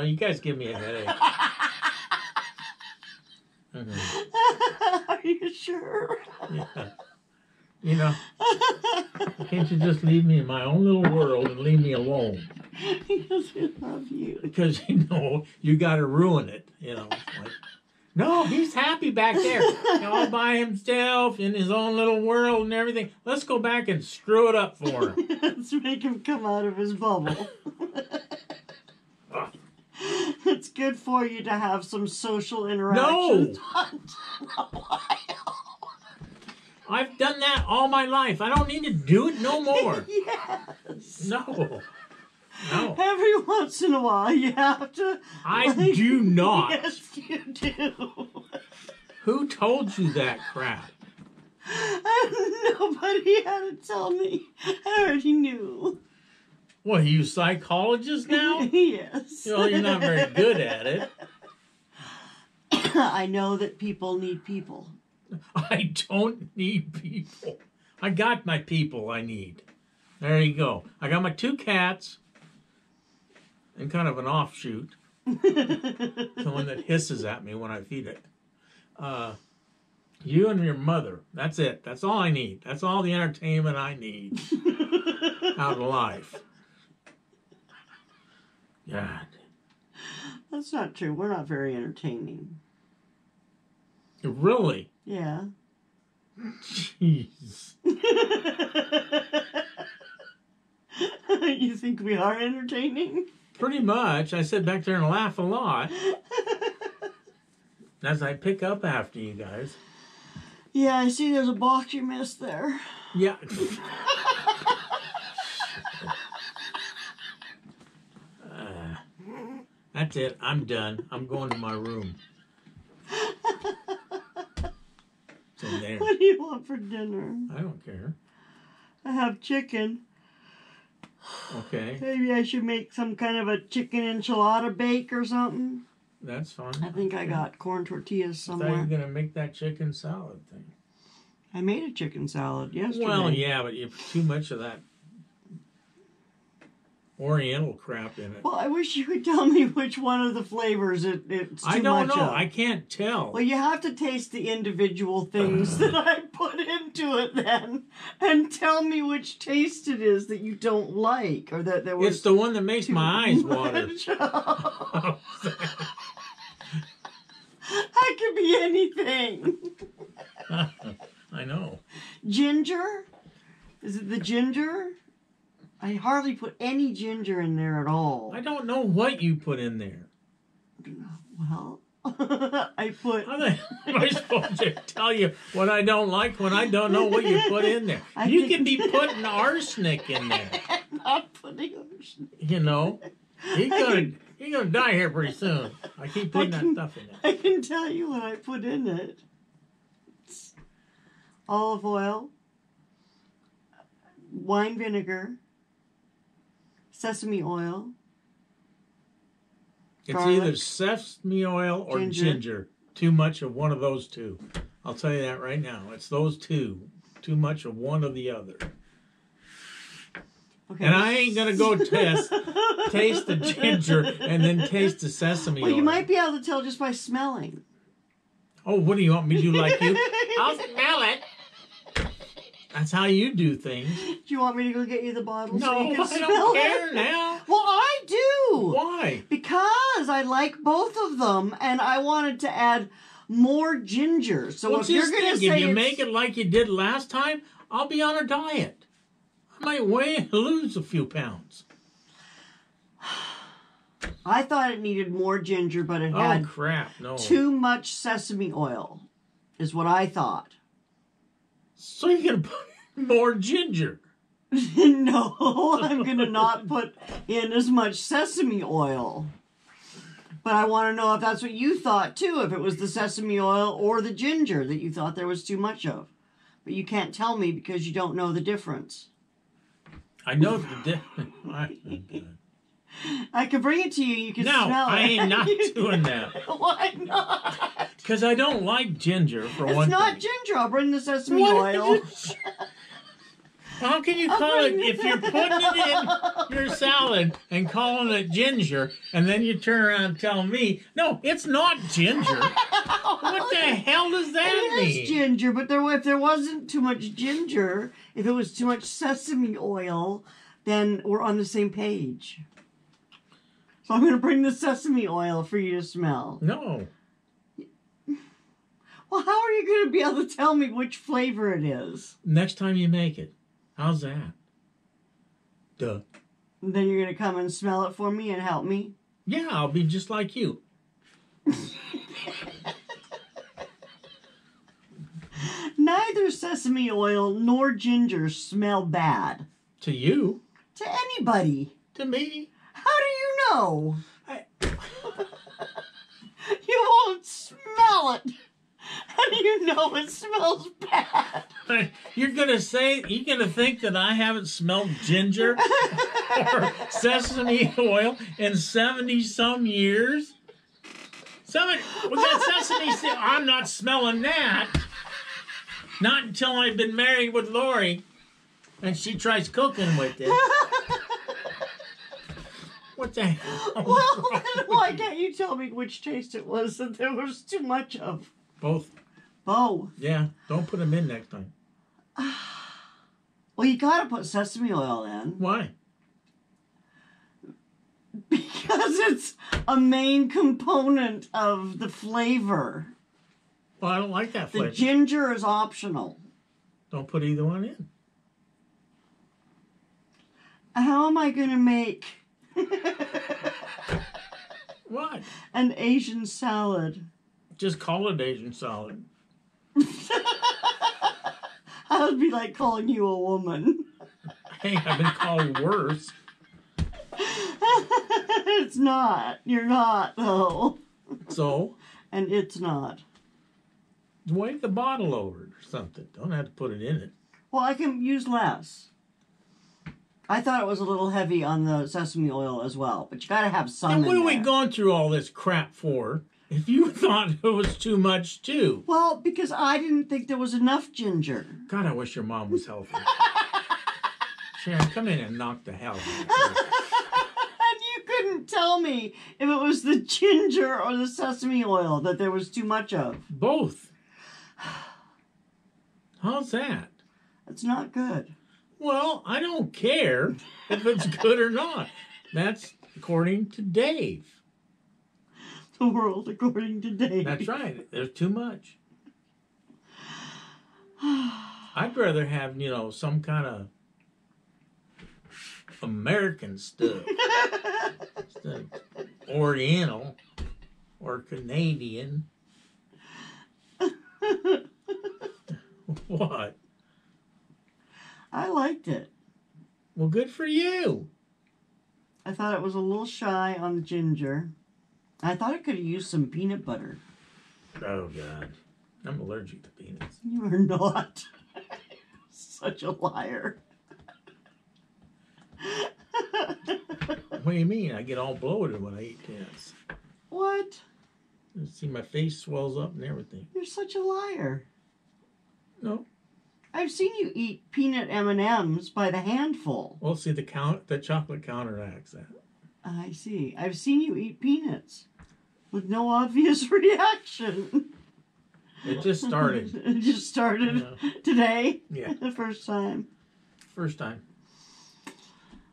you guys give me a headache. Are you sure? Yeah. You know, can't you just leave me in my own little world and leave me alone? He doesn't love you. Because, you know, you got to ruin it. You know, it's like, no, he's happy back there, all by himself in his own little world and everything. Let's go back and screw it up for him. Let's make him come out of his bubble. It's good for you to have some social interactions. No! I've done that all my life. I don't need to do it no more. Yes. No. No. Every once in a while, you have to. I do not. Yes, you do. Who told you that crap? Nobody had to tell me. I already knew. What, are you a psychologist now? Yes. Well, you're not very good at it. I know that people need people. I don't need people. I got my people I need. There you go. I got my 2 cats and kind of an offshoot. The one that hisses at me when I feed it. You and your mother. That's it. That's all I need. That's all the entertainment I need out of life. God. That's not true. We're not very entertaining. Really? Yeah. Jeez. You think we are entertaining? Pretty much. I sit back there and laugh a lot as I pick up after you guys. Yeah, I see there's a box you missed there. Yeah. That's it. I'm done. I'm going to my room. It's in there. What do you want for dinner? I don't care. I have chicken. Okay. Maybe I should make some kind of a chicken enchilada bake or something. That's fine. I think I got corn tortillas I thought you were somewhere. going to make that chicken salad thing. I made a chicken salad yesterday. Well, yeah, but you put too much of that Oriental crap in it. Well, I wish you could tell me which one of the flavors it's too much I don't know. of. I can't tell. Well, you have to taste the individual things that I put into it then and tell me which taste it is that you don't like or that there was It's the one that makes my eyes water. That could be anything. I know. Ginger? Is it the ginger? I hardly put any ginger in there at all. I don't know what you put in there. Well, I put... How the hell am I supposed to tell you what I don't like when I don't know what you put in there? You can be putting arsenic in there. I'm not putting arsenic. You know? He's gonna die here pretty soon. I keep putting that stuff in there. I can tell you what I put in it. It's olive oil, wine vinegar, sesame oil. It's garlic, either sesame oil or ginger. Too much of one of those two. I'll tell you that right now. It's those two. Too much of one or the other. Okay. And I ain't going to go taste the ginger and then taste the sesame oil. Well, you might be able to tell just by smelling. Oh, what do you want me to do like you? I'll smell it. That's how you do things. Do you want me to go get you the bottle No, so you can I smell don't it? care now. Well, I do. Why? Because I like both of them, and I wanted to add more ginger. So Well, if you're just going to think, say if you it's- make it like you did last time, I'll be on a diet. I might lose a few pounds. I thought it needed more ginger, but it Oh, had crap, no. too much sesame oil, is what I thought. So you're going to put in more ginger. No, I'm going to not put in as much sesame oil. But I want to know if that's what you thought, too, if it was the sesame oil or the ginger that you thought there was too much of. But you can't tell me because you don't know the difference. I know the difference. I can bring it to you. You can No, smell it. I ain't not doing that. Why not? Because I don't like ginger, for one It's not thing. ginger. I'll bring the sesame What oil. How can you call it, if you're putting it in your salad and calling it ginger, and then you turn around and tell me, no, it's not ginger. What the hell does that mean? It is ginger, but if there wasn't too much ginger, if it was too much sesame oil, then we're on the same page. So I'm going to bring the sesame oil for you to smell. No. Well, how are you going to be able to tell me which flavor it is? Next time you make it. How's that? Duh. And then you're going to come and smell it for me and help me? Yeah, I'll be just like you. Neither sesame oil nor ginger smell bad. To you? To anybody. To me? How do you know? You won't smell it. How do you know it smells bad? You're gonna think that I haven't smelled ginger or sesame oil in 70-some years? We got sesame seed. I'm not smelling that. Not until I've been married with Lorrie and she tries cooking with it. What the hell? Well, then why can't you tell me which taste it was that there was too much of? Both. Both. Yeah, don't put them in next time. Well, you gotta put sesame oil in. Why? Because it's a main component of the flavor. Well, I don't like that flavor. The ginger is optional. Don't put either one in. How am I gonna make What? an Asian salad? Just call it Asian salad. That would be like calling you a woman. Hey, I've been called worse. It's not. You're not, though. So? And it's not. Wave the bottle over it or something. Don't have to put it in it. Well, I can use less. I thought it was a little heavy on the sesame oil as well, but you gotta have some And what in are we there. going through all this crap for if you thought it was too much too? Well, because I didn't think there was enough ginger. God, I wish your mom was healthy. Sharon, come in and knock the hell out of her. And you couldn't tell me if it was the ginger or the sesame oil that there was too much of. Both. How's that? It's not good. Well, I don't care if it's good or not. That's according to Dave. The world according to Dave. That's right. There's too much. I'd rather have, some kind of American stuff. Instead of Oriental or Canadian. What? I liked it. Well, good for you. I thought it was a little shy on the ginger. I thought I could have used some peanut butter. Oh, God. I'm allergic to peanuts. You are not. Such a liar. What do you mean? I get all bloated when I eat peanuts. What? You see, my face swells up and everything. You're such a liar. No. I've seen you eat peanut M&Ms by the handful. Well, see, the chocolate counteracts that. I see. I've seen you eat peanuts with no obvious reaction. It just started. It just started today? Yeah. The first time. First time.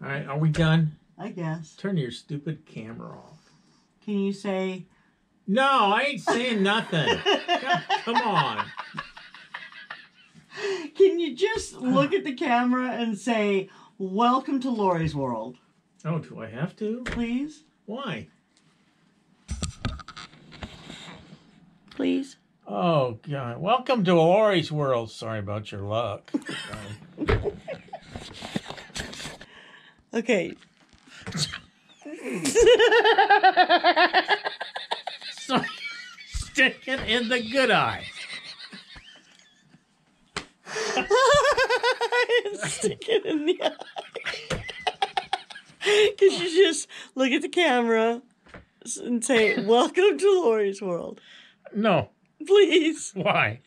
All right, are we done? I guess. Turn your stupid camera off. Can you say... No, I ain't saying nothing. Come on. Can you just look at the camera and say, "Welcome to Lorrie's world"? Oh, do I have to? Please? Why? Please? Oh, God. Welcome to Lorrie's world. Sorry about your luck. Okay. So, stick it in the good eye. Stick it in the eye. Could you just look at the camera and say, "Welcome to Lorrie's world"? No. Please. Why?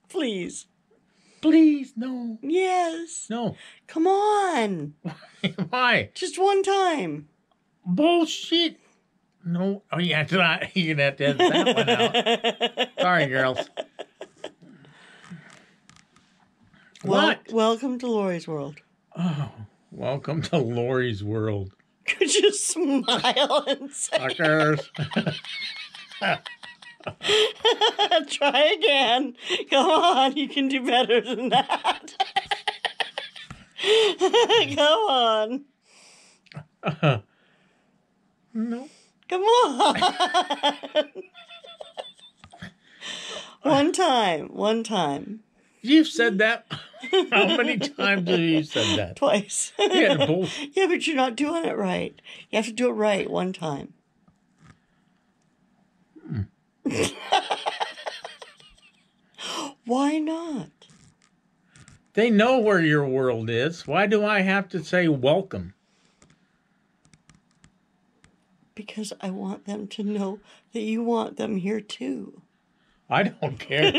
Please. Please, no. Yes. No. Come on. Why? Just one time. Bullshit. No. Oh, yeah, you're going to have to edit that one out. Sorry, girls. What? Welcome to Lorrie's world. Oh, welcome to Lorrie's world. Could you smile and say, Suckers. try again. Come on, you can do better than that. Come on. No. Come on. One time. You've said that. How many times have you said that? Twice. Yeah, yeah, but you're not doing it right. You have to do it right one time. Why not? They know where your world is. Why do I have to say welcome? Because I want them to know that you want them here too. I don't care.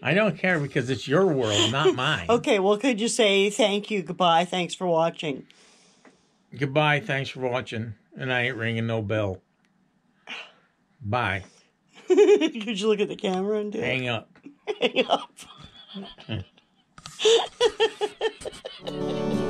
I don't care because it's your world, not mine. Okay, well, could you say thank you, goodbye, thanks for watching? Goodbye, thanks for watching. And I ain't ringing no bell. Bye. Could you look at the camera and do it? Hang up. Hang up.